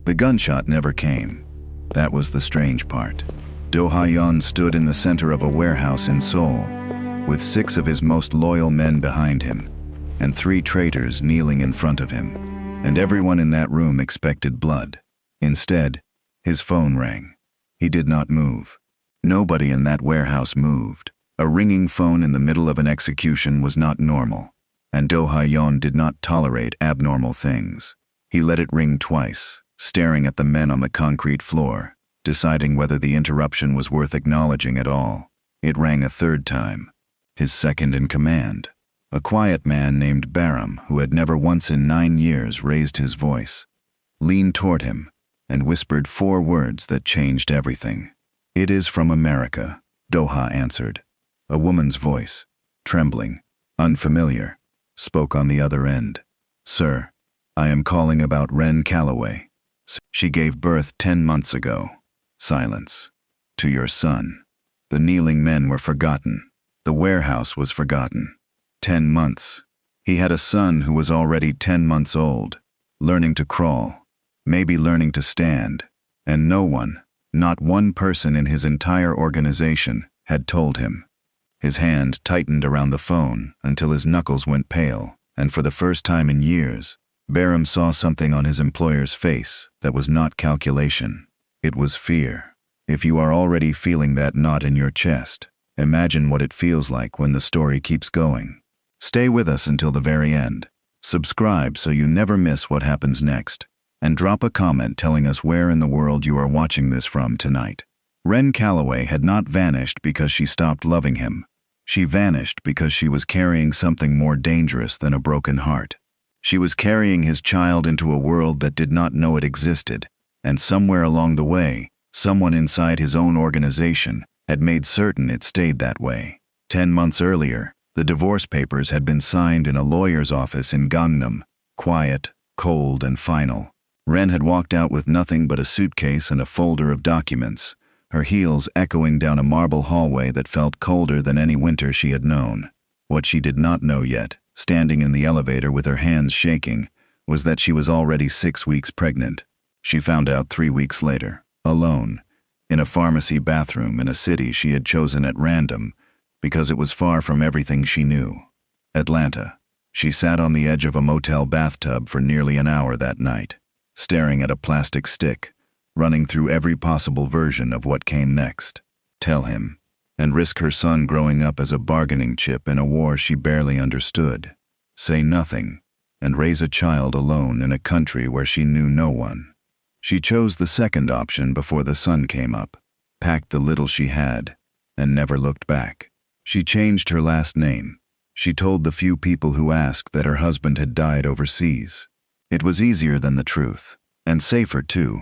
The gunshot never came. That was the strange part. Do Ha-yeon stood in the center of a warehouse in Seoul, with 6 of his most loyal men behind him, and 3 traitors kneeling in front of him. And everyone in that room expected blood. Instead, his phone rang. He did not move. Nobody in that warehouse moved. A ringing phone in the middle of an execution was not normal, and Do Ha-yeon did not tolerate abnormal things. He let it ring twice, staring at the men on the concrete floor, deciding whether the interruption was worth acknowledging at all. It rang a 3rd time. His second in command, a quiet man named Baram, who had never once in 9 years raised his voice, leaned toward him and whispered 4 words that changed everything. "It is from America," Do-ha answered. A woman's voice, trembling, unfamiliar, spoke on the other end. "Sir, I am calling about Ren Calloway. She gave birth 10 months ago." Silence. "To your son." The kneeling men were forgotten. The warehouse was forgotten. 10 months. He had a son who was already 10 months old, learning to crawl, maybe learning to stand, and no one, not one person in his entire organization, had told him. His hand tightened around the phone until his knuckles went pale, and for the first time in years, Baram saw something on his employer's face that was not calculation. It was fear. If you are already feeling that knot in your chest, imagine what it feels like when the story keeps going. Stay with us until the very end. Subscribe so you never miss what happens next, and drop a comment telling us where in the world you are watching this from tonight. Ren Calloway had not vanished because she stopped loving him. She vanished because she was carrying something more dangerous than a broken heart. She was carrying his child into a world that did not know it existed, and somewhere along the way, someone inside his own organization had made certain it stayed that way. 10 months earlier, the divorce papers had been signed in a lawyer's office in Gangnam, quiet, cold, and final. Ren had walked out with nothing but a suitcase and a folder of documents, her heels echoing down a marble hallway that felt colder than any winter she had known. What she did not know yet, standing in the elevator with her hands shaking, was that she was already 6 weeks pregnant. She found out 3 weeks later, alone, in a pharmacy bathroom in a city she had chosen at random because it was far from everything she knew. Atlanta. She sat on the edge of a motel bathtub for nearly an hour that night, staring at a plastic stick, running through every possible version of what came next. Tell him, and risk her son growing up as a bargaining chip in a war she barely understood. Say nothing, and raise a child alone in a country where she knew no one. She chose the second option before the sun came up, packed the little she had, and never looked back. She changed her last name. She told the few people who asked that her husband had died overseas. It was easier than the truth, and safer too,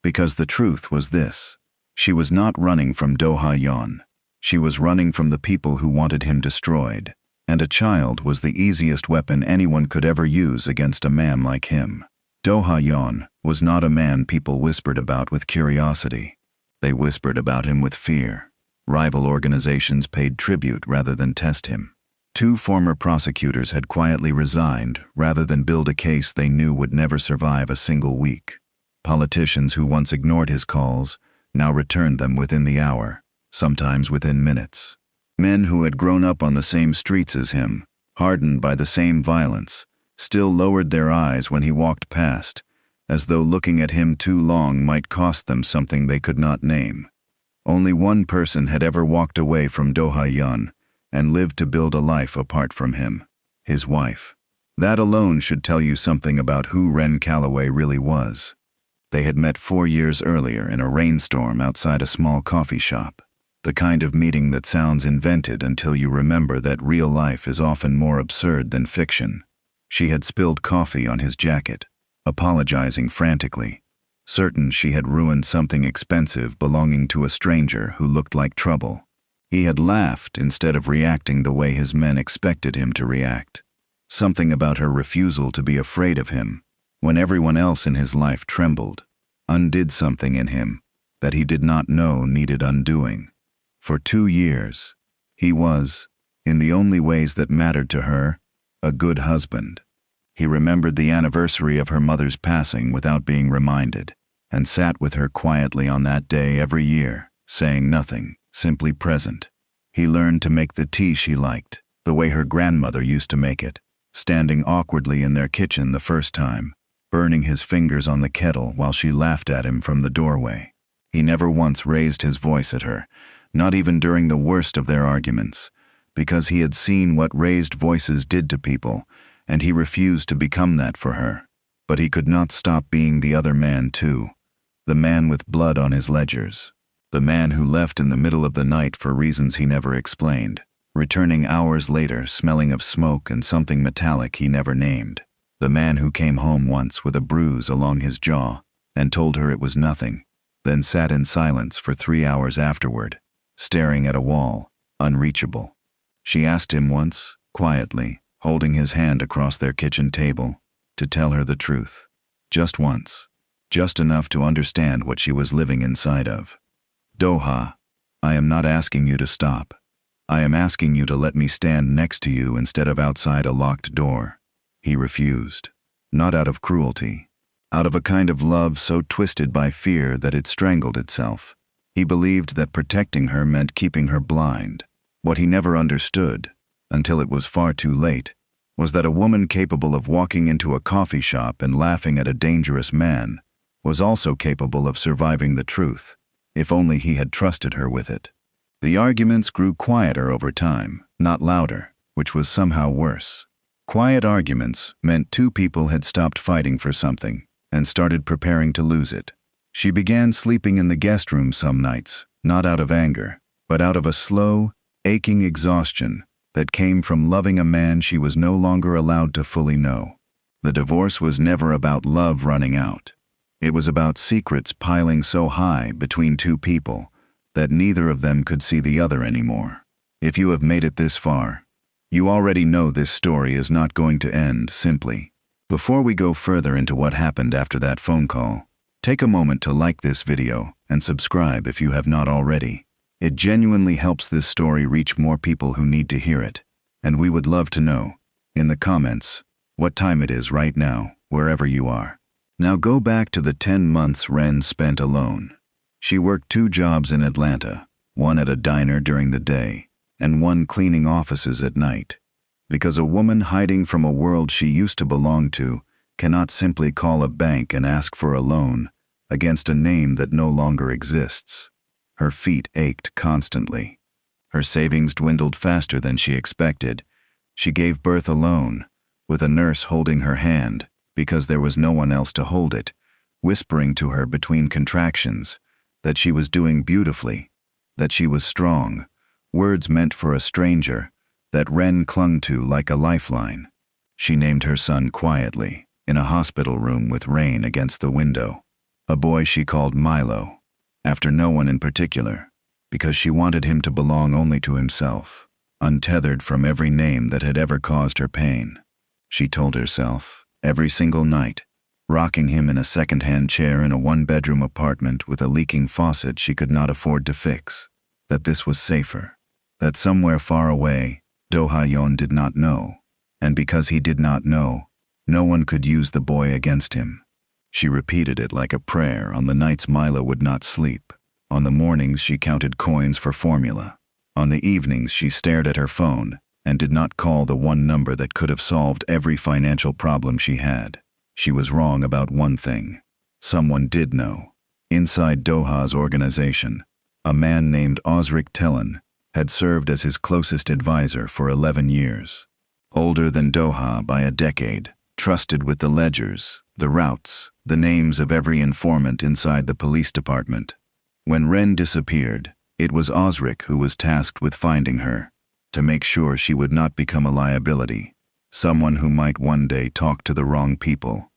because the truth was this. She was not running from Do Ha-yeon. She was running from the people who wanted him destroyed, and a child was the easiest weapon anyone could ever use against a man like him. Do Ha-yeon was not a man people whispered about with curiosity. They whispered about him with fear. Rival organizations paid tribute rather than test him. 2 former prosecutors had quietly resigned rather than build a case they knew would never survive a single week. Politicians who once ignored his calls now returned them within the hour, sometimes within minutes. Men who had grown up on the same streets as him, hardened by the same violence, still lowered their eyes when he walked past, as though looking at him too long might cost them something they could not name. Only one person had ever walked away from Do Ha-yeon and lived to build a life apart from him, his wife. That alone should tell you something about who Ren Calloway really was. They had met 4 years earlier in a rainstorm outside a small coffee shop, the kind of meeting that sounds invented until you remember that real life is often more absurd than fiction. She had spilled coffee on his jacket, apologizing frantically, certain she had ruined something expensive belonging to a stranger who looked like trouble. He had laughed instead of reacting the way his men expected him to react. Something about her refusal to be afraid of him, when everyone else in his life trembled, undid something in him that he did not know needed undoing. For 2 years, he was, in the only ways that mattered to her, a good husband. He remembered the anniversary of her mother's passing without being reminded. and sat with her quietly on that day every year, saying nothing, simply present. He learned to make the tea she liked, the way her grandmother used to make it, standing awkwardly in their kitchen the first time, burning his fingers on the kettle while she laughed at him from the doorway. He never once raised his voice at her, not even during the worst of their arguments, because he had seen what raised voices did to people, and he refused to become that for her. But he could not stop being the other man too, the man with blood on his ledgers, the man who left in the middle of the night for reasons he never explained, returning hours later smelling of smoke and something metallic he never named, the man who came home once with a bruise along his jaw and told her it was nothing, then sat in silence for 3 hours afterward, staring at a wall, unreachable. She asked him once, quietly, holding his hand across their kitchen table, to tell her the truth. Just once. Just enough to understand what she was living inside of. Doha, I am not asking you to stop. I am asking you to let me stand next to you instead of outside a locked door. He refused. Not out of cruelty. Out of a kind of love so twisted by fear that it strangled itself. He believed that protecting her meant keeping her blind. What he never understood, until it was far too late, was that a woman capable of walking into a coffee shop and laughing at a dangerous man was also capable of surviving the truth, if only he had trusted her with it. The arguments grew quieter over time, not louder, which was somehow worse. Quiet arguments meant two people had stopped fighting for something and started preparing to lose it. She began sleeping in the guest room some nights, not out of anger, but out of a slow, aching exhaustion that came from loving a man she was no longer allowed to fully know. The divorce was never about love running out. It was about secrets piling so high between two people that neither of them could see the other anymore. If you have made it this far, you already know this story is not going to end simply. Before we go further into what happened after that phone call, take a moment to like this video and subscribe if you have not already. It genuinely helps this story reach more people who need to hear it, and we would love to know, in the comments, what time it is right now, wherever you are. Now go back to the 10 months Ren spent alone. She worked 2 jobs in Atlanta, one at a diner during the day, and one cleaning offices at night. Because a woman hiding from a world she used to belong to cannot simply call a bank and ask for a loan against a name that no longer exists. Her feet ached constantly. Her savings dwindled faster than she expected. She gave birth alone, with a nurse holding her hand because there was no one else to hold it, whispering to her between contractions that she was doing beautifully, that she was strong, words meant for a stranger that Ren clung to like a lifeline. She named her son quietly, in a hospital room with rain against the window, a boy she called Milo, after no one in particular, because she wanted him to belong only to himself, untethered from every name that had ever caused her pain. She told herself, every single night, rocking him in a second-hand chair in a 1-bedroom apartment with a leaking faucet she could not afford to fix, that this was safer, that somewhere far away, Do-ha-yeon did not know, and because he did not know, no one could use the boy against him. She repeated it like a prayer on the nights Milo would not sleep. On the mornings she counted coins for formula. On the evenings she stared at her phone and did not call the one number that could have solved every financial problem she had. She was wrong about one thing. Someone did know. Inside Doha's organization, a man named Osric Tellon had served as his closest advisor for 11 years. Older than Doha by a decade, trusted with the ledgers, the routes, the names of every informant inside the police department. When Ren disappeared, it was Osric who was tasked with finding her, to make sure she would not become a liability, someone who might one day talk to the wrong people.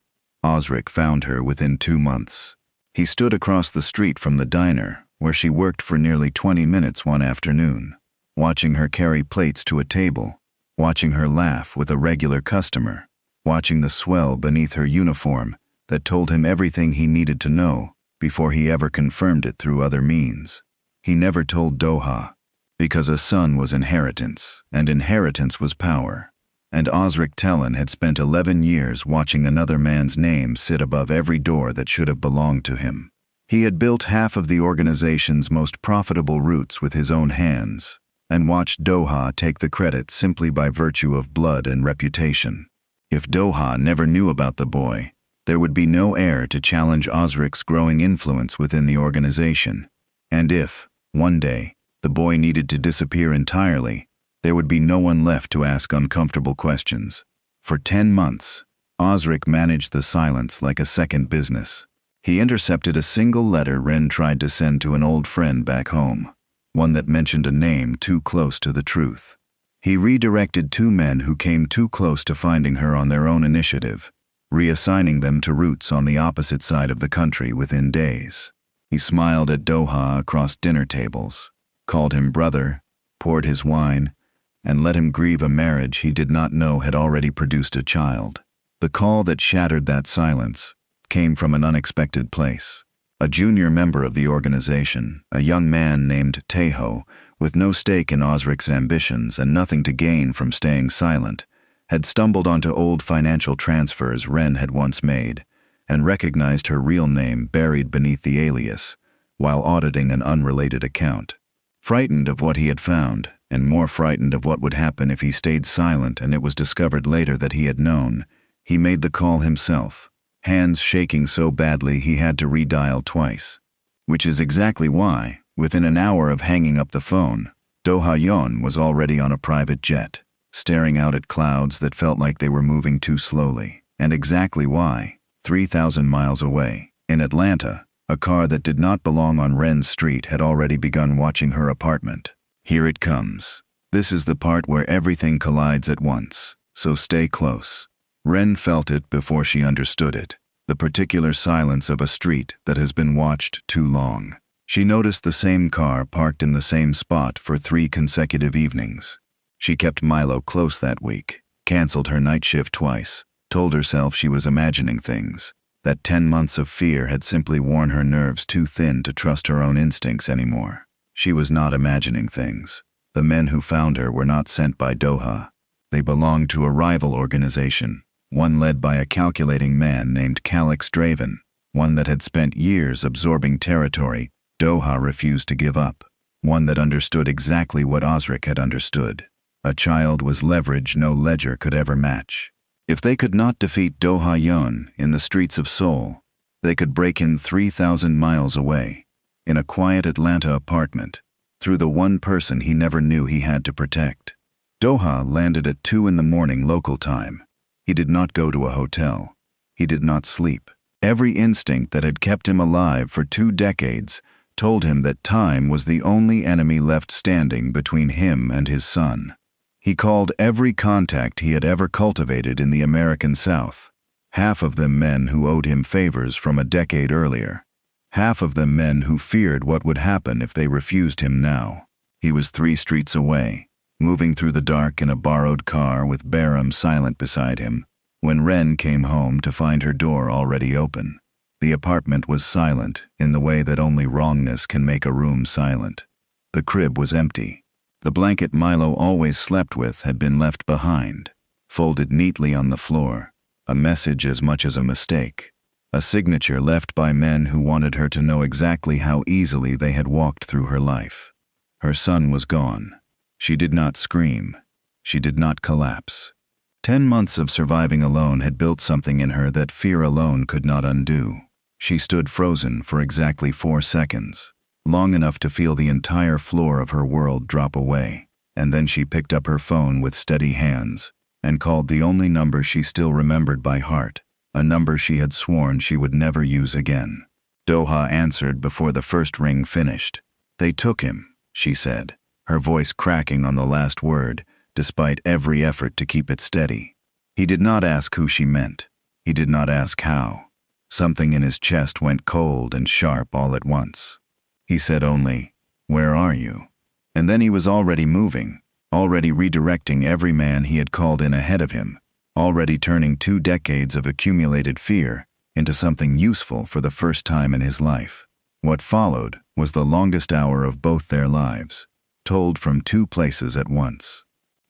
Osric found her within 2 months. He stood across the street from the diner, where she worked for nearly 20 minutes one afternoon, watching her carry plates to a table, watching her laugh with a regular customer, watching the swell beneath her uniform that told him everything he needed to know before he ever confirmed it through other means. He never told Doha, because a son was inheritance, and inheritance was power. And Osric Tellon had spent 11 years watching another man's name sit above every door that should have belonged to him. He had built half of the organization's most profitable routes with his own hands, and watched Doha take the credit simply by virtue of blood and reputation. If Doha never knew about the boy, there would be no heir to challenge Osric's growing influence within the organization. And if, one day, the boy needed to disappear entirely, there would be no one left to ask uncomfortable questions. For 10 months, Osric managed the silence like a second business. He intercepted a single letter Ren tried to send to an old friend back home, one that mentioned a name too close to the truth. He redirected 2 men who came too close to finding her on their own initiative, reassigning them to routes on the opposite side of the country within days. He smiled at Doha across dinner tables, called him brother, poured his wine, and let him grieve a marriage he did not know had already produced a child. The call that shattered that silence came from an unexpected place. A junior member of the organization, a young man named Tejo, with no stake in Osric's ambitions and nothing to gain from staying silent, had stumbled onto old financial transfers Ren had once made, and recognized her real name buried beneath the alias, while auditing an unrelated account. Frightened of what he had found, and more frightened of what would happen if he stayed silent and it was discovered later that he had known, he made the call himself, hands shaking so badly he had to redial twice. Which is exactly why, within an hour of hanging up the phone, Doha Yon was already on a private jet, staring out at clouds that felt like they were moving too slowly, and exactly why, 3,000 miles away, in Atlanta, a car that did not belong on Ren's street had already begun watching her apartment. Here it comes. This is the part where everything collides at once, so stay close. Ren felt it before she understood it, the particular silence of a street that has been watched too long. She noticed the same car parked in the same spot for 3 consecutive evenings. She kept Milo close that week, canceled her night shift twice, told herself she was imagining things, that 10 months of fear had simply worn her nerves too thin to trust her own instincts anymore. She was not imagining things. The men who found her were not sent by Doha. They belonged to a rival organization, one led by a calculating man named Calix Draven, one that had spent years absorbing territory Doha refused to give up, one that understood exactly what Osric had understood. A child was leverage no ledger could ever match. If they could not defeat Doha Yon in the streets of Seoul, they could break him 3,000 miles away, in a quiet Atlanta apartment, through the one person he never knew he had to protect. Doha landed at 2 in the morning local time. He did not go to a hotel. He did not sleep. Every instinct that had kept him alive for 2 decades told him that time was the only enemy left standing between him and his son. He called every contact he had ever cultivated in the American South, half of them men who owed him favors from a decade earlier, half of them men who feared what would happen if they refused him now. He was 3 streets away, moving through the dark in a borrowed car with Baram silent beside him, when Ren came home to find her door already open. The apartment was silent in the way that only wrongness can make a room silent. The crib was empty. The blanket Milo always slept with had been left behind, folded neatly on the floor, a message as much as a mistake, a signature left by men who wanted her to know exactly how easily they had walked through her life. Her son was gone. She did not scream. She did not collapse. 10 months of surviving alone had built something in her that fear alone could not undo. She stood frozen for exactly 4 seconds. Long enough to feel the entire floor of her world drop away, and then she picked up her phone with steady hands and called the only number she still remembered by heart, a number she had sworn she would never use again. Doha answered before the first ring finished. "They took him," she said, her voice cracking on the last word, despite every effort to keep it steady. He did not ask who she meant. He did not ask how. Something in his chest went cold and sharp all at once. He said only, "Where are you?" And then he was already moving, already redirecting every man he had called in ahead of him, already turning 2 decades of accumulated fear into something useful for the first time in his life. What followed was the longest hour of both their lives, told from 2 places at once.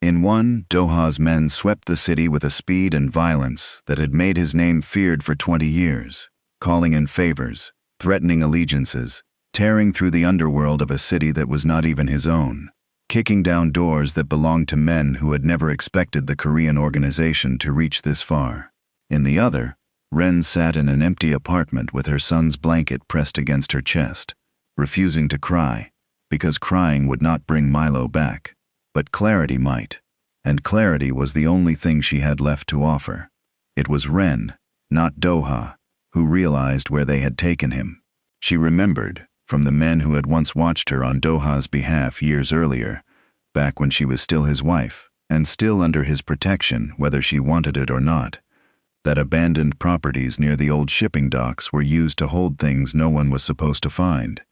In one, Doha's men swept the city with a speed and violence that had made his name feared for 20 years, calling in favors, threatening allegiances, tearing through the underworld of a city that was not even his own, kicking down doors that belonged to men who had never expected the Korean organization to reach this far. In the other, Ren sat in an empty apartment with her son's blanket pressed against her chest, refusing to cry, because crying would not bring Milo back. But clarity might, and clarity was the only thing she had left to offer. It was Ren, not Doha, who realized where they had taken him. She remembered, from the men who had once watched her on Doha's behalf years earlier, back when she was still his wife, and still under his protection whether she wanted it or not, that abandoned properties near the old shipping docks were used to hold things no one was supposed to find.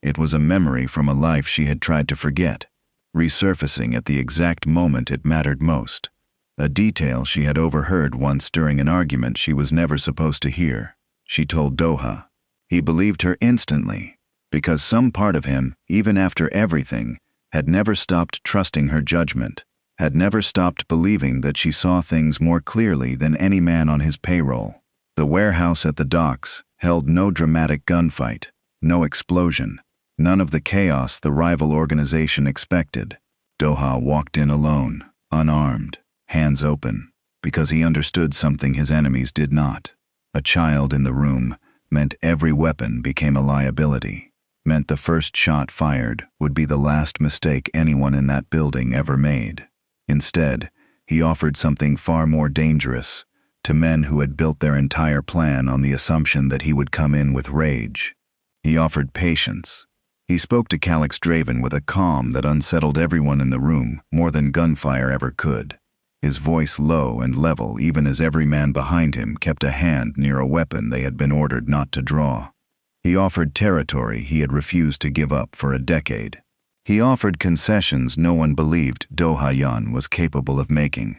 It was a memory from a life she had tried to forget, resurfacing at the exact moment it mattered most. A detail she had overheard once during an argument she was never supposed to hear. She told Doha. He believed her instantly, because some part of him, even after everything, had never stopped trusting her judgment, had never stopped believing that she saw things more clearly than any man on his payroll. The warehouse at the docks held no dramatic gunfight, no explosion, none of the chaos the rival organization expected. Doha walked in alone, unarmed, hands open, because he understood something his enemies did not. A child in the room meant every weapon became a liability, meant the first shot fired would be the last mistake anyone in that building ever made. Instead, he offered something far more dangerous, to men who had built their entire plan on the assumption that he would come in with rage. He offered patience. He spoke to Calix Draven with a calm that unsettled everyone in the room more than gunfire ever could, his voice low and level even as every man behind him kept a hand near a weapon they had been ordered not to draw. He offered territory he had refused to give up for a decade. He offered concessions no one believed Do-ha-yeon was capable of making,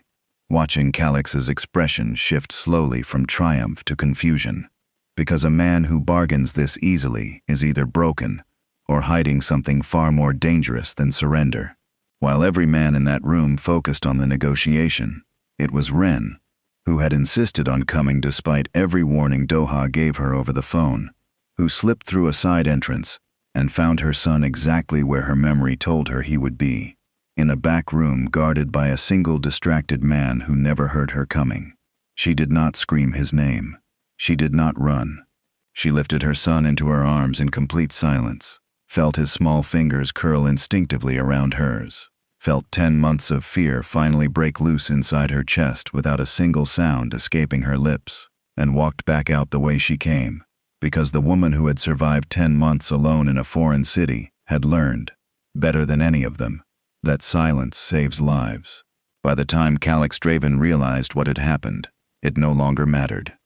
watching Calix's expression shift slowly from triumph to confusion, because a man who bargains this easily is either broken or hiding something far more dangerous than surrender. While every man in that room focused on the negotiation, it was Ren, who had insisted on coming despite every warning Doha gave her over the phone, who slipped through a side entrance and found her son exactly where her memory told her he would be, in a back room guarded by a single distracted man who never heard her coming. She did not scream his name. She did not run. She lifted her son into her arms in complete silence, felt his small fingers curl instinctively around hers, felt 10 months of fear finally break loose inside her chest without a single sound escaping her lips, and walked back out the way she came, because the woman who had survived 10 months alone in a foreign city had learned, better than any of them, that silence saves lives. By the time Calix Draven realized what had happened, it no longer mattered.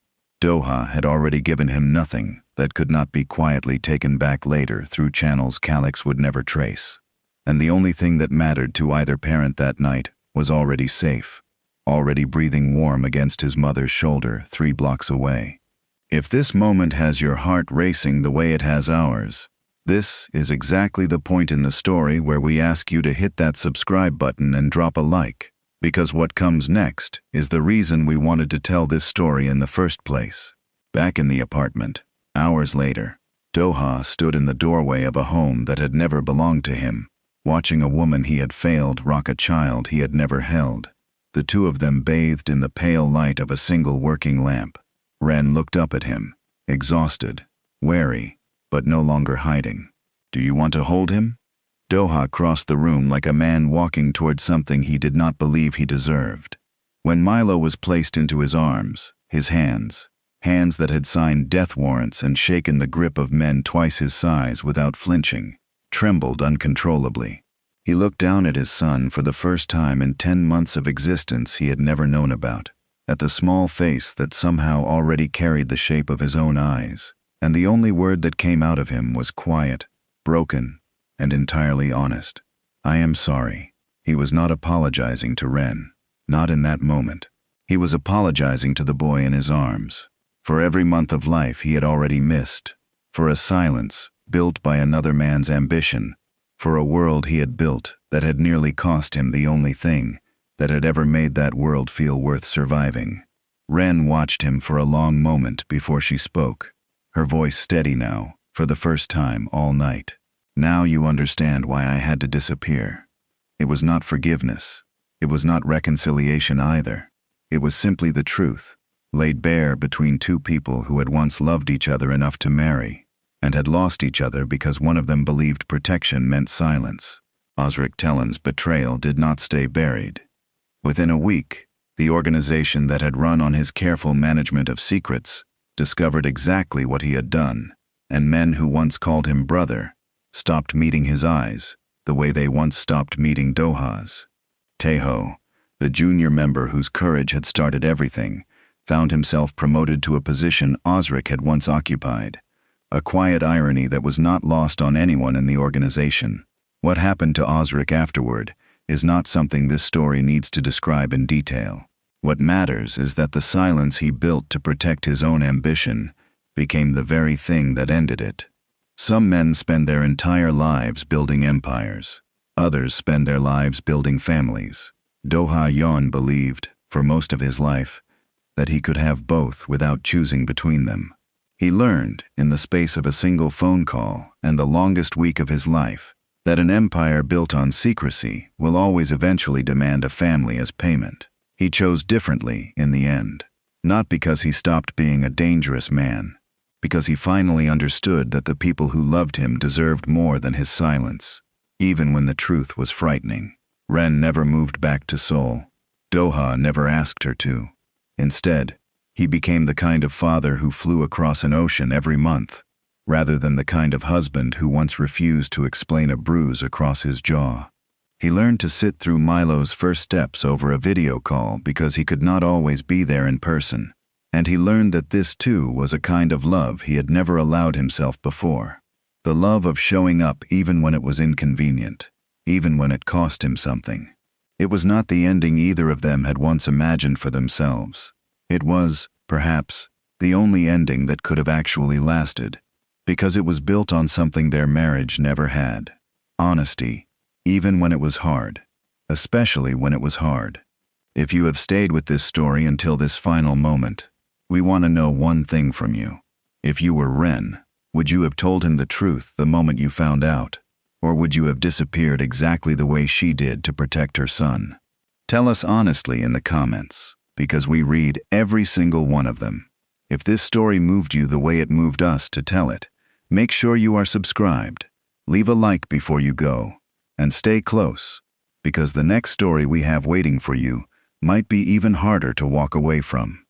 Doha had already given him nothing that could not be quietly taken back later through channels Calix would never trace. And the only thing that mattered to either parent that night was already safe, already breathing warm against his mother's shoulder 3 blocks away. If this moment has your heart racing the way it has ours, this is exactly the point in the story where we ask you to hit that subscribe button and drop a like, because what comes next is the reason we wanted to tell this story in the first place. Back in the apartment, hours later, Doha stood in the doorway of a home that had never belonged to him, watching a woman he had failed rock a child he had never held. The two of them bathed in the pale light of a single working lamp. Ren looked up at him, exhausted, wary, but no longer hiding. "Do you want to hold him?" Doha crossed the room like a man walking toward something he did not believe he deserved. When Milo was placed into his arms, his hands that had signed death warrants and shaken the grip of men twice his size without flinching, trembled uncontrollably. He looked down at his son for the first time in 10 months of existence he had never known about, at the small face that somehow already carried the shape of his own eyes, and the only word that came out of him was quiet, broken, and entirely honest. "I am sorry." He was not apologizing to Ren, not in that moment. He was apologizing to the boy in his arms, for every month of life he had already missed, for a silence built by another man's ambition, for a world he had built that had nearly cost him the only thing that had ever made that world feel worth surviving. Ren watched him for a long moment before she spoke, her voice steady now, for the first time all night. Now you understand why I had to disappear. It was not forgiveness. It was not reconciliation either. It was simply the truth, laid bare between two people who had once loved each other enough to marry, and had lost each other because one of them believed protection meant silence. Osric Tellen's betrayal did not stay buried. Within a week, the organization that had run on his careful management of secrets discovered exactly what he had done, and men who once called him brother stopped meeting his eyes the way they once stopped meeting Doha's. Teho, the junior member whose courage had started everything, found himself promoted to a position Osric had once occupied, a quiet irony that was not lost on anyone in the organization. What happened to Osric afterward is not something this story needs to describe in detail. What matters is that the silence he built to protect his own ambition became the very thing that ended it. Some men spend their entire lives building empires. Others spend their lives building families. Doha Yon believed, for most of his life, that he could have both without choosing between them. He learned, in the space of a single phone call and the longest week of his life, that an empire built on secrecy will always eventually demand a family as payment. He chose differently in the end, not because he stopped being a dangerous man, because he finally understood that the people who loved him deserved more than his silence, even when the truth was frightening. Ren never moved back to Seoul. Doha never asked her to. Instead, he became the kind of father who flew across an ocean every month, rather than the kind of husband who once refused to explain a bruise across his jaw. He learned to sit through Milo's first steps over a video call because he could not always be there in person, and he learned that this too was a kind of love he had never allowed himself before. The love of showing up even when it was inconvenient, even when it cost him something. It was not the ending either of them had once imagined for themselves. It was, perhaps, the only ending that could have actually lasted, because it was built on something their marriage never had: honesty, even when it was hard, especially when it was hard. If you have stayed with this story until this final moment, we want to know one thing from you. If you were Ren, would you have told him the truth the moment you found out? Or would you have disappeared exactly the way she did to protect her son? Tell us honestly in the comments, because we read every single one of them. If this story moved you the way it moved us to tell it, make sure you are subscribed, leave a like before you go, and stay close, because the next story we have waiting for you might be even harder to walk away from.